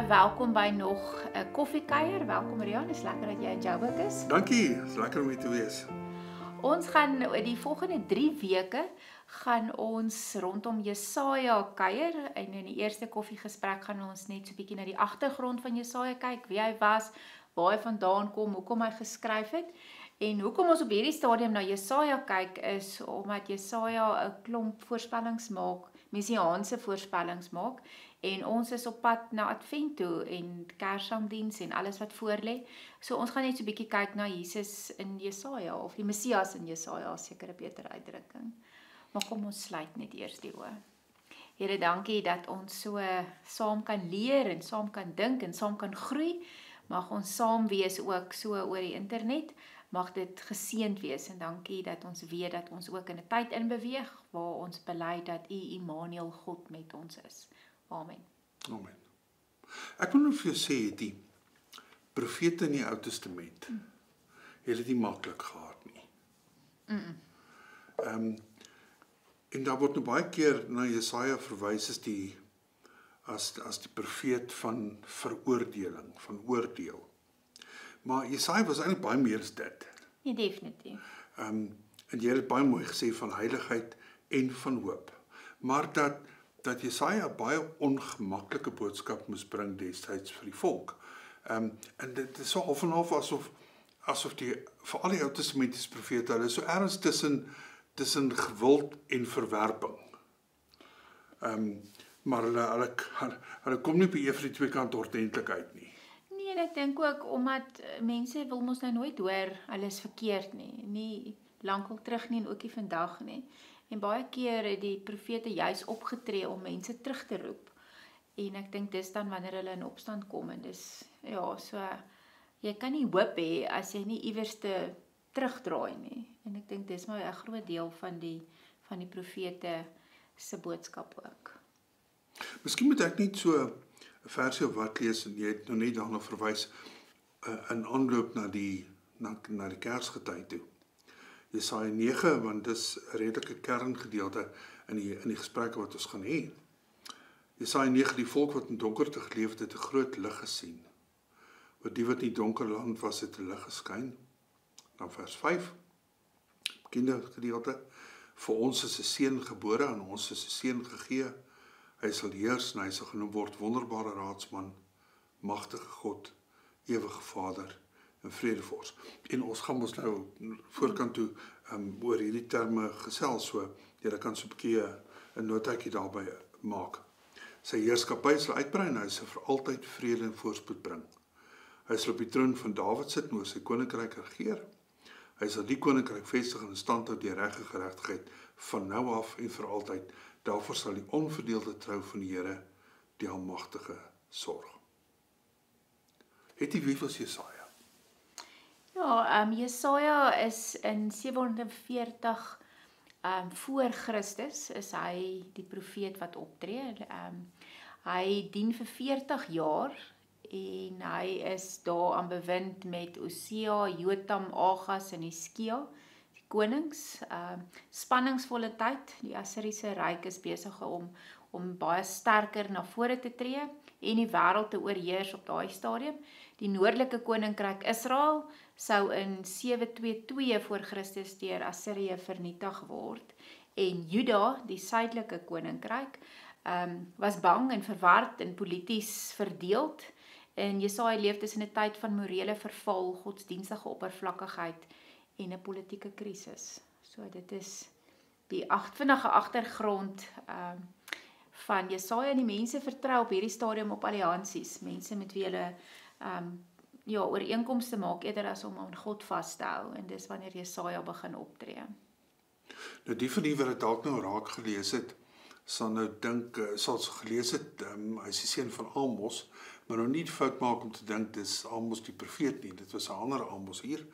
baie welkom by nog 'n koffiekuier. Welkom Rian, is lekker dat jy in Joburg is. Dankie, is lekker om hier te wees. Ons gaan die volgende 3 weke gaan ons rondom Jesaja kuier en in die eerste koffiegesprek gaan ons net so 'n bietjie na die agtergrond van Jesaja kyk, wie hy was, waar hy vandaan kom, hoekom hy geskryf het. En hoekom ons op hierdie stadium na Jesaja kyk is omdat Jesaja 'n klomp voorspellings maak, messiaanse voorspellings maak. En ons is op pad na Advent toe en Kersdiens en alles wat voorlê. So ons gaan net so 'n bietjie kyk na Jesus in Jesaja of die Messias in Jesaja, seker 'n beter uitdrukking. Maar kom ons sluit net eers die oë. Here, dankie dat ons so saam kan leer en saam kan dink en saam kan groei. Mag ons saam wees ook so oor die internet. Mag dit geseënd wees en dankie dat ons weet dat ons ook in 'n tyd inbeweeg waar ons bely dat U Immanuel God met ons is. Amen. Amen. Ek wil net vir jou sê, die profete in die Ou Testament, het dit nie maklik gehad nie. En daar word nou baie keer na Jesaja verwys as die profeet van veroordeling, van oordeel. Maar Jesaja was eintlik baie meer as dit. Nee, definitief. En jy het baie mooi gesê van heiligheid en van hoop. Maar dat Jesaja 'n baie ongemaklike boodskap moes bring destyds vir die volk. En dit is so half en half asof die vir al die Ou Testamentiese profete, hulle is so ergens tussen gewild en verwerping. Maar hulle kom nie by een van die twee kante ordentlik uit nie. Nee, en ek dink ook omdat mense wil mos nou nooit hoor hulle is verkeerd nie lankal terug nie en ook nie vandag nie. En baie keer het die profete juis opgetree om mense terug te roep. En ek dink dis dan wanneer hulle in opstand kom en dis so jy kan nie hoop hê as jy nie iewers te terugdraai nie. En ek dink dis maar 'n groot deel van die profete se boodskap ook. Miskien moet ek net so 'n versie of wat lees en jy het nou net daarna verwys in aanloop na die Kersgety toe. Jesaja 9, want dis 'n redelike kerngedeelte in die gesprekke wat ons gaan hê. Jesaja 9, die volk wat in donkerte geleef het, 'n groot lig gesien. Oor die wat in die donker land was, het 'n lig geskyn. Dan vers 5, bekende gedeelte. Vir ons is 'n seun gebore, aan ons is 'n seun gegee. Hy sal heers en hy sal genoem word wonderbare raadsman, magtige God, ewige Vader en vredevors. En ons gaan ons nou voorkant toe oor hierdie terme gesels, so jy kan so 'n bietjie 'n notaatjie daarby maak. Sy heerskappy sal uitbrei en hy sal vir altyd vrede en voorspoed bring. Hy sal op die troon van Dawid sit en oor sy koninkryk regeer. Hy sal die koninkryk vestig en in stand hou deur reg en geregtigheid van nou af en vir altyd. Daarvoor sal die onverdeelde trou van die Here, die Almagtige, sorg. Het jy wie was Jesaja? Ja, Jesaja is in 740 voor Christus is hy die profeet wat optree. Hy dien vir 40 jaar en hy is daaraan bewind met Osea, Jotam, Agas en Hiskia, die konings. Spanningsvolle tyd. Die Assiriese ryk is besig om baie sterker na vore te tree en die wêreld te oorheers op daai stadium. Die noordelike koninkryk Israel sou in 722 voor Christus deur Assirië vernietig word en Juda, die suidelike koninkryk, was bang en verward en polities verdeeld. En Jesaja leef tussen 'n tyd van morele verval, godsdienstige oppervlakkigheid en 'n politieke krisis. So dit is die vinnige agtergrond van Jesaja en die mense vertrou op hierdie stadium op alliansies, mense met wie hulle ooreenkomste maak eerder as om aan God vas te hou en dis wanneer Jesaja begin optree. Nou die van u wat dit dalk nou raak gelees het, sal nou dink, sal gelees het, hy is die seun van Amos, maar nou nie fout maak om te dink dis Amos die profeet nie, dit was 'n ander Amos hier,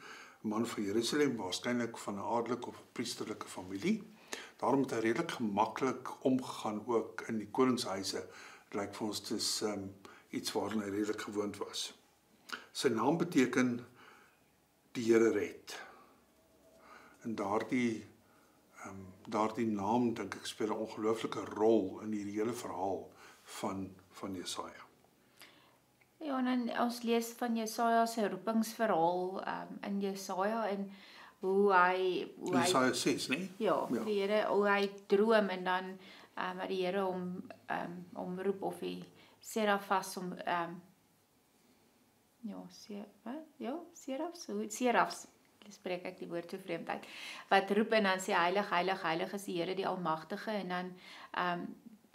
'n man van Jerusalem, waarskynlik van 'n adelike of 'n priesterlike familie. Daarom het hy redelik gemaklik omgegaan ook in die koningshuise. Dit lyk vir ons dis iets waaraan hy redelik gewoond was. Sy naam beteken die Here red. En daardie naam dink ek speel 'n ongelooflike rol in hierdie hele verhaal van Jesaja. Ja, en dan ons lees van Jesaja se roepingsverhaal in Jesaja en hoe hy Jesaja 6, né? ja, die Here hoe hy droom en dan dat die Here hom roep of die serafas hom serafs spreek ek die woord so vreemd uit, wat roep en dan sê heilig, heilig, heilig is die Here die Almagtige en dan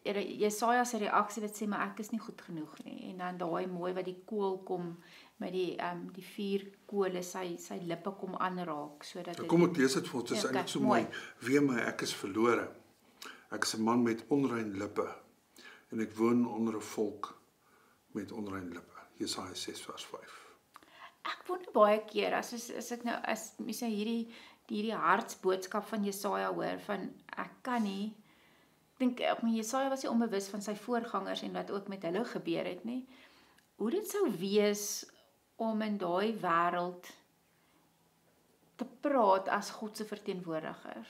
Jesaja se reaksie wat sê maar ek is nie goed genoeg nie en dan daai mooi wat die kool kom met die 4 kole sy lippe kom aanraak sodat Kom ek lees dit vir ons, dit is Ja, eintlik so mooi. mooi. Wee my, ek is verlore. Ek is 'n man met onrein lippe en ek woon onder 'n volk met onrein lippe. Jesaja 6 vers 5. Ek wonder baie keer as ek nou as mens nou hierdie hartsboodskap van Jesaja hoor van ek kan nie dink Jesaja was nie onbewus van sy voorgangers en wat ook met hulle gebeur het nie. Hoe dit sou wees om in daai wêreld te praat as God se verteenwoordiger.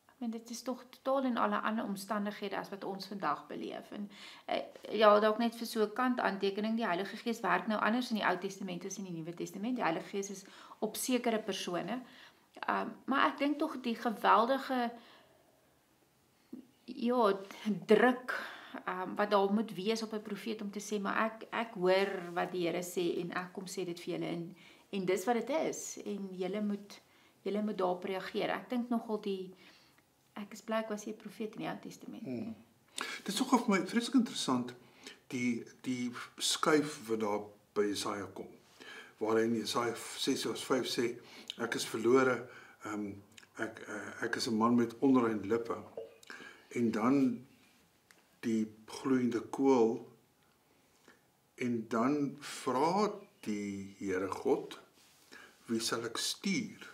Ek meen dit is tog totaal en alle ander omstandighede as wat ons vandag beleef. En ja, dalk net vir so 'n kant aantekening, die Heilige Gees werk nou anders in die Ou Testament as in die Nuwe Testament. Die Heilige Gees is op sekere persone. Maar ek dink tog die geweldige druk wat daar moet wees op 'n profeet om te sê maar ek hoor wat die Here sê en ek kom sê dit vir julle en dis wat dit is en julle moet daarop reageer. Ek dink nogal ek is bly ek was nie 'n profeet in die Ou Testament nie. Dit is nogal vir my vreeslik interessant die skuif wat daar by Jesaja kom. Waar hy in Jesaja 6 vers 5 sê ek is verlore, ek is 'n man met onrein lippe. En dan die gloeiende kool en dan vra die Here God, wie sal ek stuur?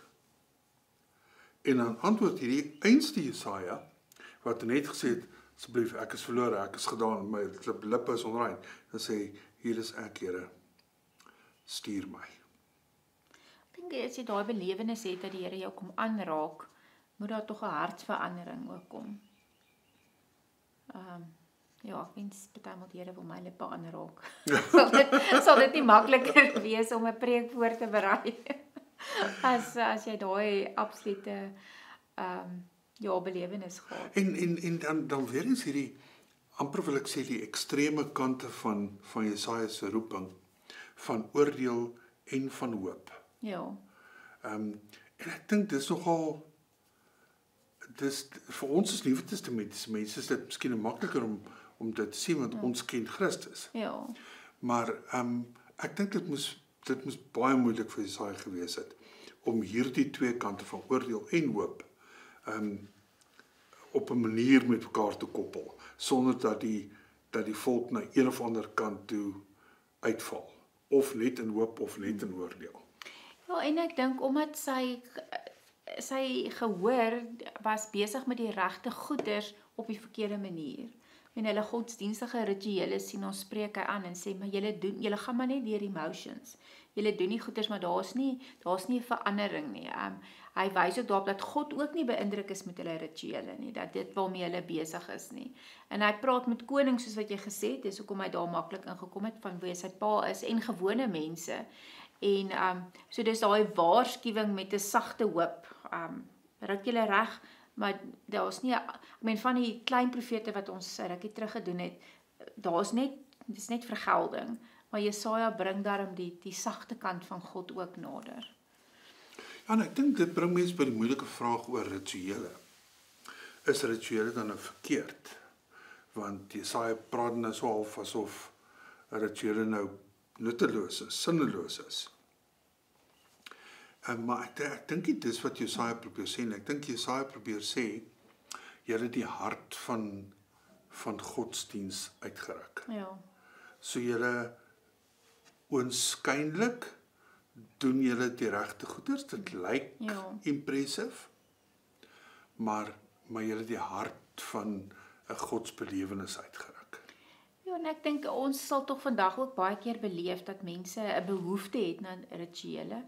En dan antwoord hierdie einste Jesaja wat net gesê het, asseblief ek is verlore, ek is gedaan, my lippe is onrein. Dan sê hier is ek, Here, stuur my. Ek dink as jy daai belewenis het dat die Here jou kom aanraak, moet daar tog 'n hartsverandering ook kom. Ja, ek wens partymal die Here wil my lippe aanraak. sal dit nie makliker wees om 'n preek voor te berei as jy daai absolute belewenis gehad. En dan weer eens hierdie amper wil ek sê die ekstreme kante van Jesaja se roeping van oordeel en van hoop. Ja. En ek dink dis nogal vir ons as Nuwe Testamentiese mense is dit miskien makliker om dit te sien want ons ken Christus. Ja. Maar ek dink dit moes baie moeilik vir Jesaja gewees het om hierdie twee kante van oordeel en hoop op 'n manier met mekaar te koppel sonder dat die volk na een of ander kant toe uitval of net in hoop of net in oordeel. Ja, en ek dink omdat sy gehoor was besig met die regte goeders op die verkeerde manier. En hulle godsdienstige rituele sien ons spreek hy aan en sê maar julle gaan maar net deur emotions. Julle doen nie goeders maar daar's nie 'n verandering nie. Hy wys ook daarop dat God ook nie beïndruk is met hulle rituele nie, dat dit waarmee hulle besig is nie. En hy praat met konings soos wat jy gesê het, dis hoekom hy daar maklik ingekom het van wie sy pa is en gewone mense. En so dis daai waarskuwing met 'n sagte hoop. Ruk julle reg, maar daar's nie ek meen van die klein profete wat ons rukkie terug gedoen het, dis net vergelding, maar Jesaja bring daarom die sagte kant van God ook nader. Ja, en ek dink dit bring mense by die moeilike vraag oor rituele. Is rituele dan nou verkeerd? Want Jesaja praat nou so half asof rituele nou nutteloos is, sinneloos is. Maar ek dink dit is wat Jesaja probeer sê. Ek dink Jesaja probeer sê julle die hart van godsdiens uitgeruk. Ja. So julle oënskynlik doen julle die regte goeders. Dit lyk impressive. Maar julle die hart van 'n godsbelewenis uitgeruk. Ja, en ek dink ons sal tog vandag ook baie keer beleef dat mense 'n behoefte het na rituele.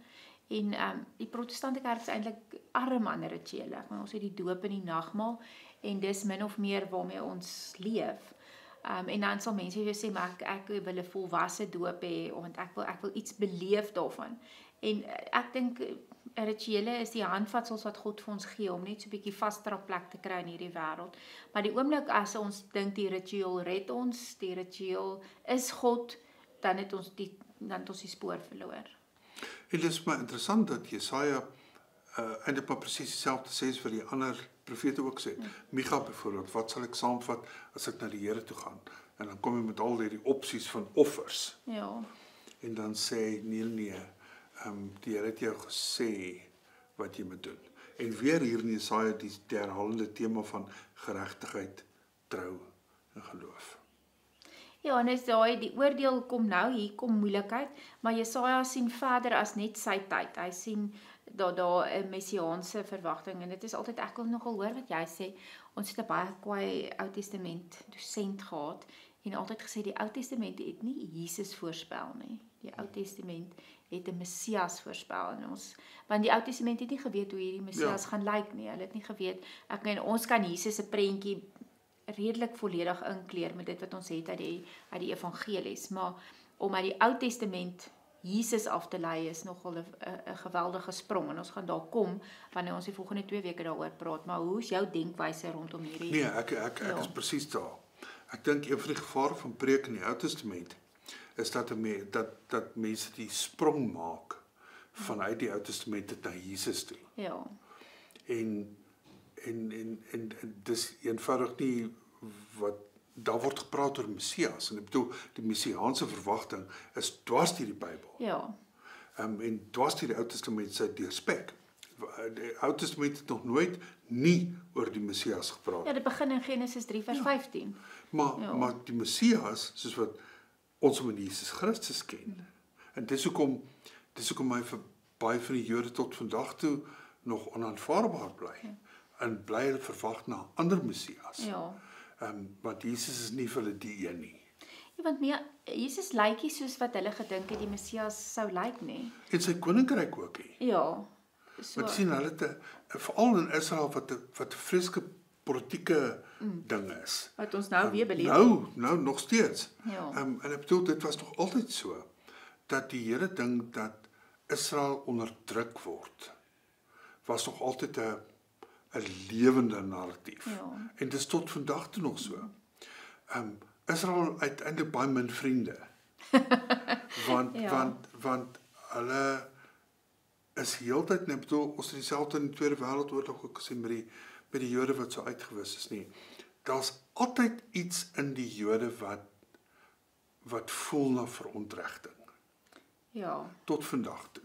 En die protestante kerk is eintlik arm aan rituele. Ons het die doop en die nagmaal en dis min of meer waarmee ons leef. En dan sal mense weer sê, maar ek wil 'n volwasse doop hê, want ek wil iets beleef daarvan. En ek dink rituele is die handvatsels wat God vir ons gee om net so 'n bietjie vaster plek te kry in hierdie wêreld. Maar die oomblik as ons dink die ritueel red ons, die ritueel is God, dan het ons die spoor verloor. En dit is maar interessant dat Jesaja eintlik maar presies dieselfde sê vir die ander profete ook sê. Micha byvoorbeeld, wat sal ek saamvat as ek na die Here toe gaan? En dan kom jy met al hierdie opsies van offers. Ja. En dan sê hy, nee, die Here het jou gesê wat jy moet doen. En weer hier in Jesaja die herhalende tema van geregtigheid, trou en geloof. Ja, en is die oordeel kom nou, hier kom moeilikheid, maar Jesaja sien verder as net sy tyd. Hy sien daar 'n messiaanse verwagting, en dit is altyd, ek wil nogal hoor wat jy sê, ons het 'n baie kwaai Ou Testament dosent gehad, en altyd gesê, die Ou Testament het nie Jesus voorspel nie. Die Ou Testament het 'n Messias voorspel in ons, want die Ou Testament het nie geweet hoe hierdie Messias gaan lyk nie, hulle het nie geweet, ons kan Jesus se prentjie redelik volledig inkleer met dit wat ons het uit die evangelies, maar om uit die Ou Testament Jesus af te lei is nogal 'n geweldige sprong, en ons gaan daar kom wanneer ons die volgende 2 weke daaroor praat, maar hoe is jou denkwyse rondom hierdie? Nee, ek is presies daar. Ek dink een van die gevare van preek in die Ou Testament is dat mense die sprong maak vanuit die Ou Testament na Jesus toe. Ja. En dis eenvoudig nie wat daar word gepraat oor Messias, en ek bedoel die messiaanse verwagting is dwars deur die Bybel. Ja. En dwars deur die Ou Testament se deurspek. Die Ou Testament het nog nooit nie oor die Messias gepraat. Ja, dit begin in Genesis 3 vers 15. Maar die Messias, soos wat ons hom in Jesus Christus ken. En dis hoekom hy vir baie van die Jode tot vandag toe nog onaanvaarbaar bly. En bly hulle verwag na 'n ander Messias. Ja. Want Jesus is nie vir hulle die een nie. Ja, want Jesus lyk nie soos wat hulle gedink het die Messias sou lyk nie. En sy koninkryk ook nie. Ja. So. Want sien hulle veral in Israel wat 'n vreeslike politieke ding is. Wat ons nou weer beleef. Nou nog steeds. Ja. En ek bedoel dit was nog altyd so dat die hele ding dat Israel onderdruk word was nog altyd 'n lewende narratief. Ja. En dis tot vandag toe nog so. Israel het uiteindelik baie min vriende. want hulle is heeltyd, net bedoel, ons het dieselfde in die Tweede Wêreldoorlog ook gesien met die Jode wat so uitgewis is nie. Daar's altyd iets in die Jode wat voel na verontregting. Ja. Tot vandag toe.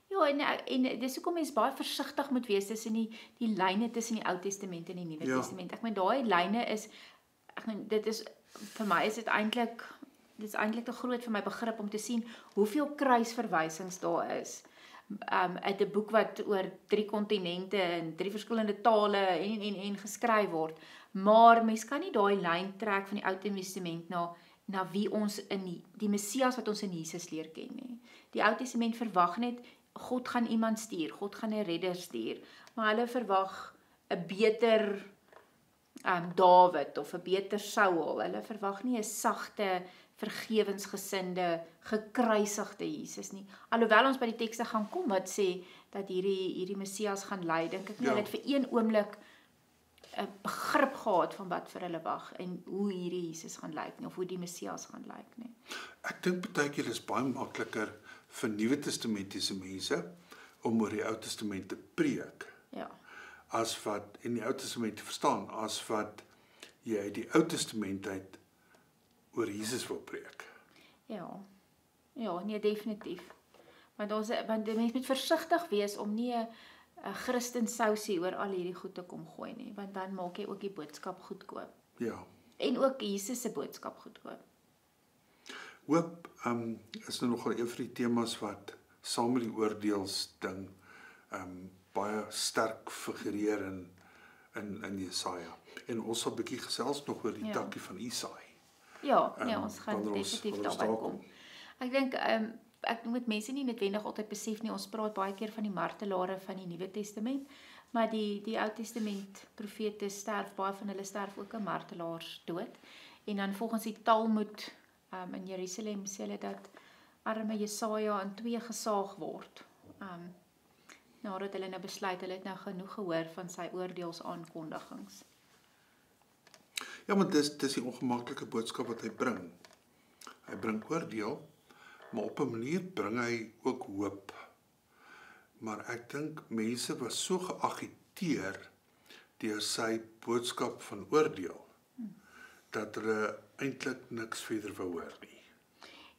Ja, en dis hoekom mens baie versigtig moet wees tussen die lyne tussen die Ou Testament en die Nuwe Testament. Ek meen daai lyne is, dit is vir my is dit eintlik te groot vir my begrip om te sien hoeveel kruisverwysings daar is. Uit 'n boek wat oor 3 kontinente en 3 verskillende tale en geskryf word. Maar mens kan nie daai lyn trek van die Ou Testament na wie ons in die Messias wat ons in Jesus leer ken nie. Die Ou Testament verwag net God gaan iemand stuur, God gaan 'n redder stuur, maar hulle verwag 'n beter Dawid of 'n beter Saul. Hulle verwag nie 'n sagte, vergewensgesinde, gekruisigde Jesus nie. Alhoewel ons by die tekste gaan kom wat sê dat hierdie Messias gaan ly, dink ek nie hulle het vir een oomblik 'n begrip gehad van wat vir hulle wag en hoe hierdie Jesus gaan lyk nie, of hoe die Messias gaan lyk nie. Ek dink baie keer is baie makliker vir Nuwe Testamentiese mense om oor die Ou Testament te preek. Ja. As wat in die Ou Testament te verstaan, as wat jy uit die Ou Testament uit oor Jesus wil preek. Ja, nee, definitief. Want die mens moet versigtig wees om nie 'n Christensousie oor al hierdie goed te kom gooi nie, want dan maak jy ook die boodskap goedkoop. Ja. En ook Jesus se boodskap goedkoop. Hoop is nou nogal een van die temas wat saam met die oordeelsding baie sterk figureer in Jesaja. En ons sal 'n bietjie gesels nog oor die takkie van Isaai. Ja, ons gaan definitief daarby kom. Ek dink ek moet mense nie noodwendig altyd besef nie, ons praat baie keer van die martelare van die Nuwe Testament, maar die Ou Testament profete sterf, baie van hulle sterf ook 'n martelaars dood. En dan volgens die Talmud in Jerusalem sê hulle dat arme Jesaja in 2 gesaag word. Nadat hulle nou besluit, hulle het nou genoeg gehoor van sy oordeelsaankondigings. Ja, want dis die ongemaklike boodskap wat hy bring. Hy bring oordeel, maar op 'n manier bring hy ook hoop. Maar ek dink mense was so geagiteer deur sy boodskap van oordeel, dat hulle eintlik niks verder wou hoor nie.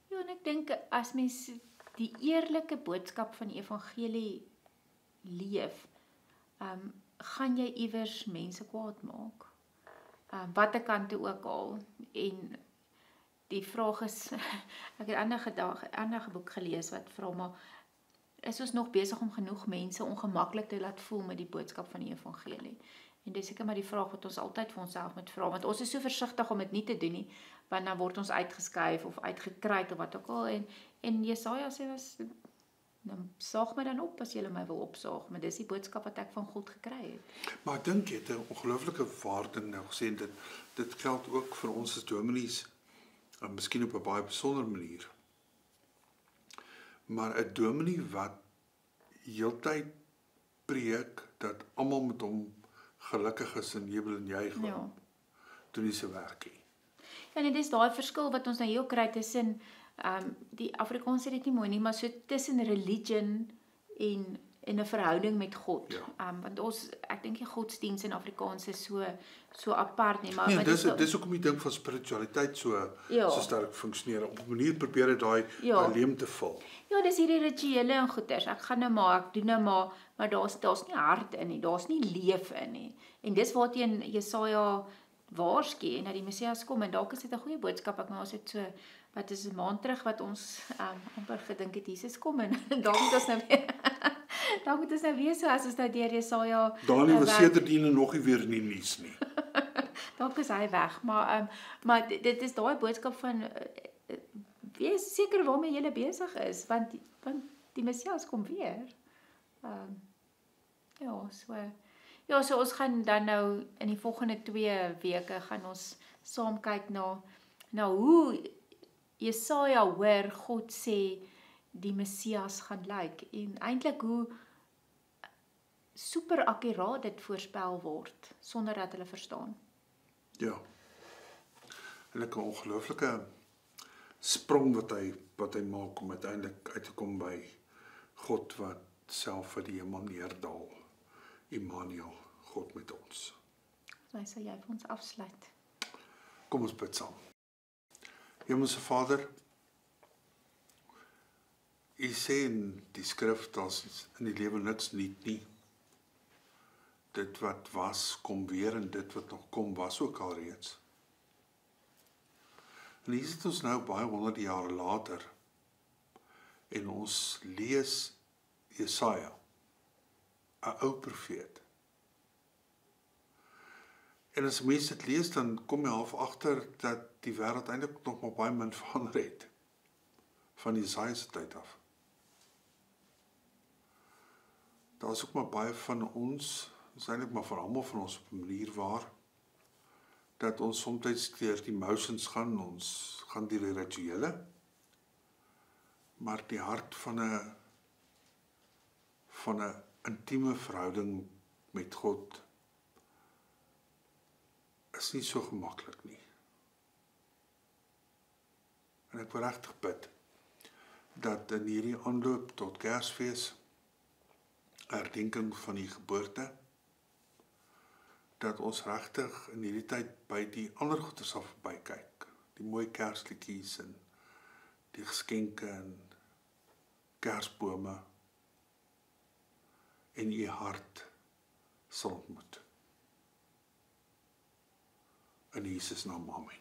Ja, en ek dink as mens die eerlike boodskap van die evangelie leef, gaan jy iewers mense kwaad maak. Watter kant toe ook al. En die vraag is, ek het ander boek gelees wat vra, maar is ons nog besig om genoeg mense ongemaklik te laat voel met die boodskap van die evangelie? En dis seker maar die vraag wat ons altyd vir onsself moet vra, want ons is so versigtig om dit nie te doen nie, want dan word ons uitgeskuif of uitgekruid of wat ook al, en Jesaja sê was, dan saag my dan op as julle my wil opsaag, maar dis die boodskap wat ek van God gekry het. Maar ek dink jy het 'n ongelooflike waarde nou gesê, dit geld ook vir ons as dominees, miskien op 'n baie besondere manier. Maar 'n dominee wat heeltyd preek dat almal met hom gelukkig is en jubel en juig, doen nie sy werk nie. Ja, en dit is daai verskil wat ons nou hier kry tussen die Afrikaans sê dit nie mooi nie, maar so tussen religion en 'n verhouding met God. Ja. Want ek dink die godsdienst in Afrikaans is so apart nie, maar Nee, dis hoekom die ding van spiritualiteit so sterk funksioneer. Op 'n manier probeer dit daai leemte vul. Ja, dis hierdie rituele en goeders. Ek gaan nou maar, ek doen nou maar daar's nie hart in nie, daar's nie leef in nie. En dis waarteen Jesaja waarsku en dat die Messias kom, en dalk is dit 'n goeie boodskap. Ek nou as dit so, wat is 'n maand terug wat ons amper gedink het Jesus kom, en dalk moet ons nou weer dalk moet ons nou weer so as ons nou deur Jesaja Daniël was sedertdien nog nie weer in die nuus nie. Dalk is hy weg, maar dit is daai boodskap van wees seker waarmee jy besig is, want die Messias kom weer. So ons gaan dan nou in die volgende 2 weke gaan ons saam kyk na hoe Jesaja hoor God sê die Messias gaan lyk, en eintlik hoe super akkuraat dit voorspel word sonder dat hulle verstaan. Ja. En 'n ongelooflike sprong wat hy maak om uiteindelik uit te kom by God wat self vir die hemel neerdal. Immanuel, God met ons. Hy sal jy vir ons afsluit. Kom ons bid saam. Hemelse Vader, U sê in die skrif, daar's in die lewe niks nuut nie. Dit wat was, kom weer, en dit wat nog kom, was ook al reeds. En hier sit ons nou baie 100 jaar later, en ons lees Jesaja, 'n ou profeet. En as mense dit lees, dan kom jy half agter dat die wêreld eintlik nog maar baie min verander het van Jesaja se tyd af. Daar is ook maar baie van ons, eintlik maar vir almal van ons op 'n manier waar, dat ons soms deur die motions gaan, ons gaan deur die rituele, maar die hart van 'n intieme verhouding met God is nie so gemaklik nie. En ek wil regtig bid dat in hierdie aanloop tot Kersfees, herdenking van die geboorte, dat ons regtig in hierdie tyd by die ander goeie sal verbykyk, die mooi kersliedjies en die geskenke en kersbome, en U hart sal ontmoet. In Jesus naam, amen.